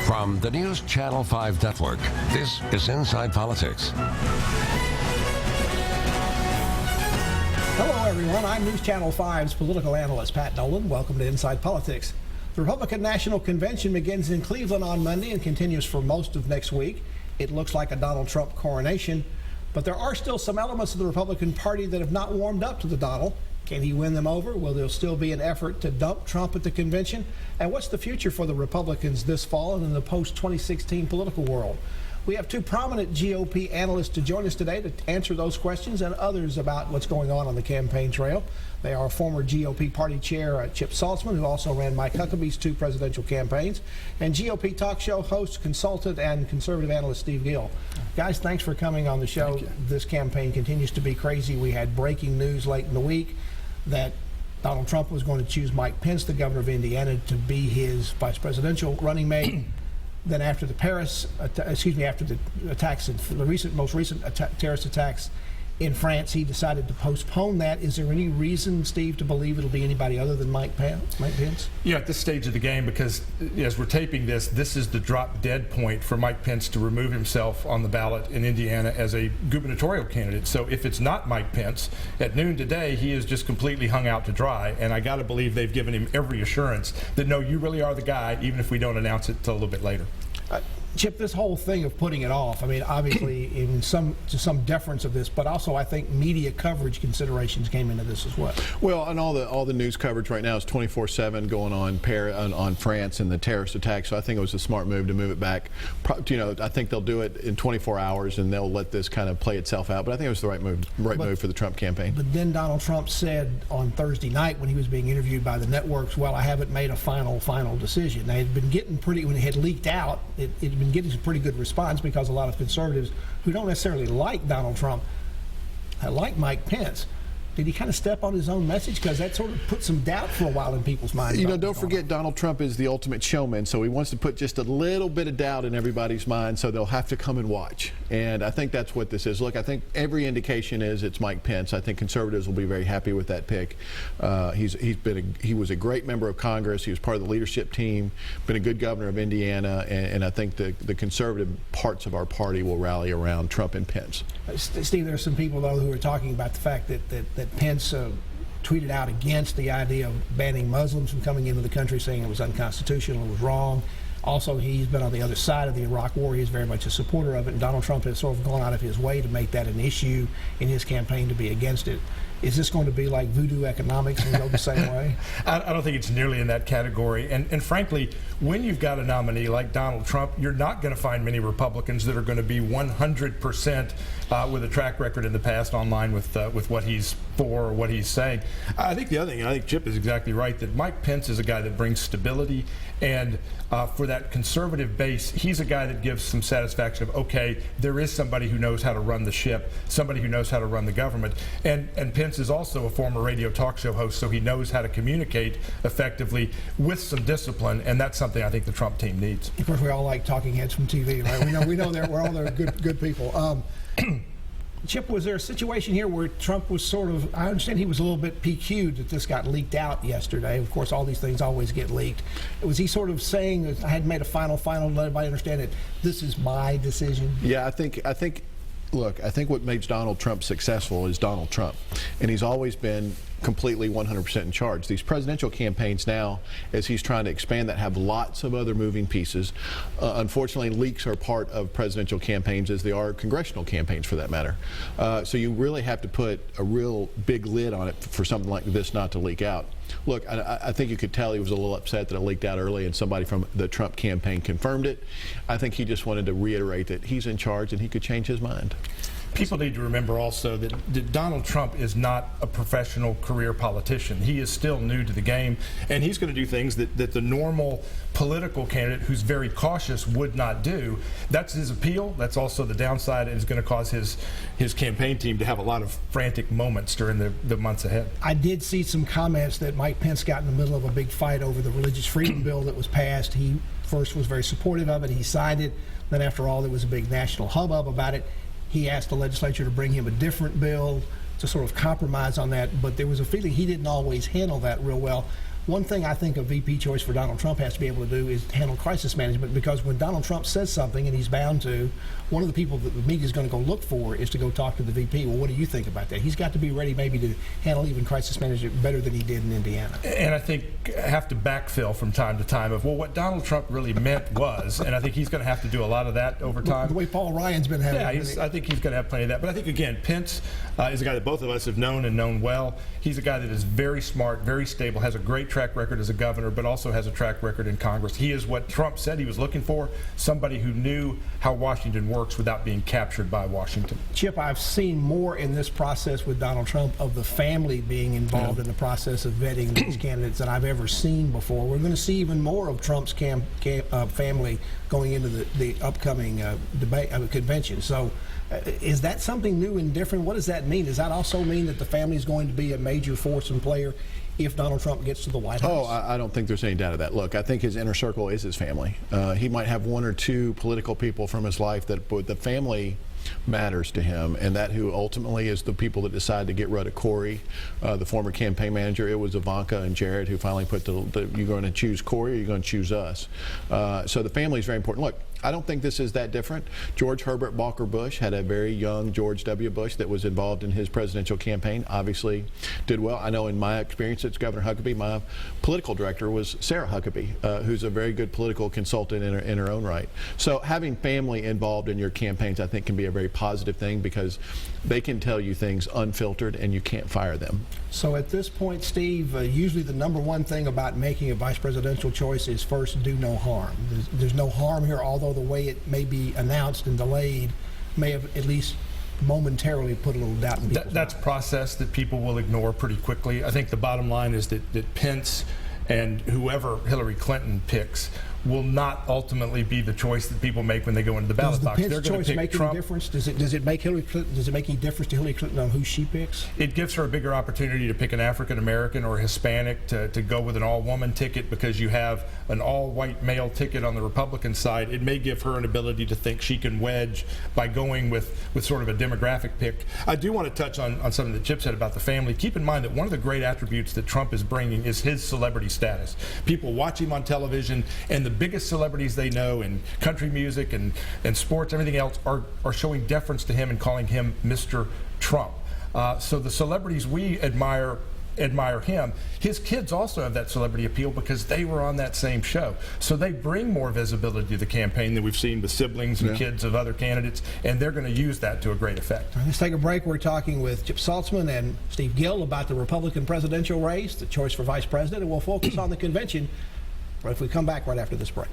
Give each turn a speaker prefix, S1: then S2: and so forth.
S1: From the News Channel 5 Network, this is Inside Politics.
S2: Hello, everyone. I'm News Channel 5's political analyst, Pat Nolan. Welcome to Inside Politics. The Republican National Convention begins in Cleveland on Monday and continues for most of next week. It looks like a Donald Trump coronation, but there are still some elements of the Republican Party that have not warmed up to the Donald. Can he win them over? Will there still be an effort to dump Trump at the convention? And what's the future for the Republicans this fall and in the post-2016 political world? We have two prominent GOP analysts to join us today to answer those questions and others about what's going on the campaign trail. They are former GOP party chair Chip Saltsman, who also ran Mike Huckabee's two presidential campaigns, and GOP talk show host, consultant, and conservative analyst Steve Gill. Guys, thanks for coming on the show. This campaign continues to be crazy. We had breaking news late in the week that Donald Trump was going to choose Mike Pence, the governor of Indiana, to be his vice presidential running mate. Then after the after the attacks, the most recent terrorist attacks in France, he decided to postpone that. Is there any reason, Steve, to believe it'll be anybody other than Mike Pence?
S3: Yeah, at this stage of the game, because as we're taping this, this is the drop-dead point for Mike Pence to remove himself on the ballot in Indiana as a gubernatorial candidate. So if it's not Mike Pence, at noon today, he is just completely hung out to dry. And I got to believe they've given him every assurance that, no, you really are the guy, even if we don't announce it till a little bit later.
S2: Chip, this whole thing of putting it off, I mean, obviously to some deference of this, but also I think media coverage considerations came into this as well.
S4: Well, and all the news coverage right now is 24/7 going on France and the terrorist attack. So I think it was a smart move to move it back. I think they'll do it in 24 hours and they'll let this kind of play itself out. But I think it was the right move for the Trump campaign. But
S2: then Donald Trump said on Thursday night when he was being interviewed by the networks, "Well, I haven't made a final decision." They had been getting when it had leaked out, it had been getting some pretty good response because a lot of conservatives who don't necessarily like Donald Trump like Mike Pence. Did he kind of step on his own message? Because that sort of put some doubt for a while in people's minds.
S4: Don't forget Donald Trump is the ultimate showman, so he wants to put just a little bit of doubt in everybody's mind, so they'll have to come and watch. And I think that's what this is. Look, I think every indication is it's Mike Pence. I think conservatives will be very happy with that pick. He was a great member of Congress. He was part of the leadership team, been a good governor of Indiana, and I think the conservative parts of our party will rally around Trump and Pence.
S2: Steve, there are some people, though, who are talking about the fact that Pence tweeted out against the idea of banning Muslims from coming into the country, saying it was unconstitutional, it was wrong. Also, he's been on the other side of the Iraq War. He's very much a supporter of it, and Donald Trump has sort of gone out of his way to make that an issue in his campaign to be against it. Is this going to be like voodoo economics and go the same way?
S3: I don't think it's nearly in that category. And frankly, when you've got a nominee like Donald Trump, you're not going to find many Republicans that are going to be 100% with a track record in the past online with what he's for or what he's saying. I think the other thing, I think Chip is exactly right, that Mike Pence is a guy that brings stability. And for that conservative base, he's a guy that gives some satisfaction of, okay, there is somebody who knows how to run the ship, somebody who knows how to run the government. And Pence is also a former radio talk show host, so he knows how to communicate effectively with some discipline, and that's something I think the Trump team needs.
S2: Of course, we all like talking heads from TV, right? We know we're all there good people. Chip, was there a situation here where Trump was sort of, I understand he was a little bit PQ'd that this got leaked out yesterday. Of course, all these things always get leaked. Was he sort of saying that I had made a final, let everybody understand that this is my decision?
S4: Yeah, I think look, I think what makes Donald Trump successful is Donald Trump. And he's always been completely 100% in charge. These presidential campaigns now, as he's trying to expand that, have lots of other moving pieces. Unfortunately, leaks are part of presidential campaigns, as they are congressional campaigns for that matter. So you really have to put a real big lid on it for something like this not to leak out. Look, I think you could tell he was a little upset that it leaked out early and somebody from the Trump campaign confirmed it. I think he just wanted to reiterate that he's in charge and he could change his mind.
S3: People need to remember also that Donald Trump is not a professional career politician. He is still new to the game, and he's going to do things that the normal political candidate who's very cautious would not do. That's his appeal. That's also the downside, and it's going to cause his campaign team to have a lot of frantic moments during the months ahead.
S2: I did see some comments that Mike Pence got in the middle of a big fight over the religious freedom bill that was passed. He first was very supportive of it. He signed it. Then after all, there was a big national hubbub about it. He asked the legislature to bring him a different bill to sort of compromise on that, but there was a feeling he didn't always handle that real well. One thing I think a VP choice for Donald Trump has to be able to do is handle crisis management, because when Donald Trump says something, and he's bound to, one of the people that the media is going to go look for is to go talk to the VP. Well, what do you think about that? He's got to be ready maybe to handle even crisis management better than he did in Indiana.
S3: And I think have to backfill from time to time of, well, what Donald Trump really meant was, and I think he's going to have to do a lot of that over time.
S2: The way Paul Ryan's been having.
S3: Yeah, I think he's going to have plenty of that. But I think, again, Pence is a guy that both of us have known and known well. He's a guy that is very smart, very stable, has a great track record as a governor, but also has a track record in Congress. He is what Trump said he was looking for, somebody who knew how Washington works without being captured by Washington.
S2: Chip, I've seen more in this process with Donald Trump of the family being involved in the process of vetting these candidates than I've ever seen before. We're going to see even more of Trump's family going into the upcoming debate convention. So is that something new and different? What does that mean? Does that also mean that the family is going to be a major force and player if Donald Trump gets to the White House?
S4: Oh, I don't think there's any doubt of that. Look, I think his inner circle is his family. He might have one or two political people from his life but the family matters to him, and that who ultimately is the people that decide to get rid of Corey, the former campaign manager. It was Ivanka and Jared who finally put you're going to choose Corey or you're going to choose us. So the family is very important. Look, I don't think this is that different. George Herbert Walker Bush had a very young George W. Bush that was involved in his presidential campaign, obviously did well. I know in my experience as Governor Huckabee, my political director was Sarah Huckabee, who's a very good political consultant in her own right. So having family involved in your campaigns, I think, can be a very positive thing, because they can tell you things unfiltered and you can't fire them.
S2: So at this point, Steve, usually the number one thing about making a vice presidential choice is first do no harm. There's no harm here, although the way it may be announced and delayed may have at least momentarily put a little doubt in people's
S3: That's a process that people will ignore pretty quickly. I think the bottom line is that Pence and whoever Hillary Clinton picks will not ultimately be the choice that people make when they go into the ballot box.
S2: Does the Pence choice make any difference? Does it make Hillary Clinton? Does it make any difference to Hillary Clinton on who she picks?
S3: It gives her a bigger opportunity to pick an African American or Hispanic to go with an all-woman ticket, because you have an all-white male ticket on the Republican side. It may give her an ability to think she can wedge by going with sort of a demographic pick. I do want to touch on something that Chip said about the family. Keep in mind that one of the great attributes that Trump is bringing is his celebrity status. People watch him on television, and the biggest celebrities they know in country music and sports, everything else, are showing deference to him and calling him Mr. Trump. So the celebrities we admire him. His kids also have that celebrity appeal because they were on that same show. So they bring more visibility to the campaign than we've seen with siblings and kids of other candidates, and they're going to use that to a great effect.
S2: Let's take a break. We're talking with Chip Saltsman and Steve Gill about the Republican presidential race, the choice for vice president, and we'll focus on the convention if we come back right after this break.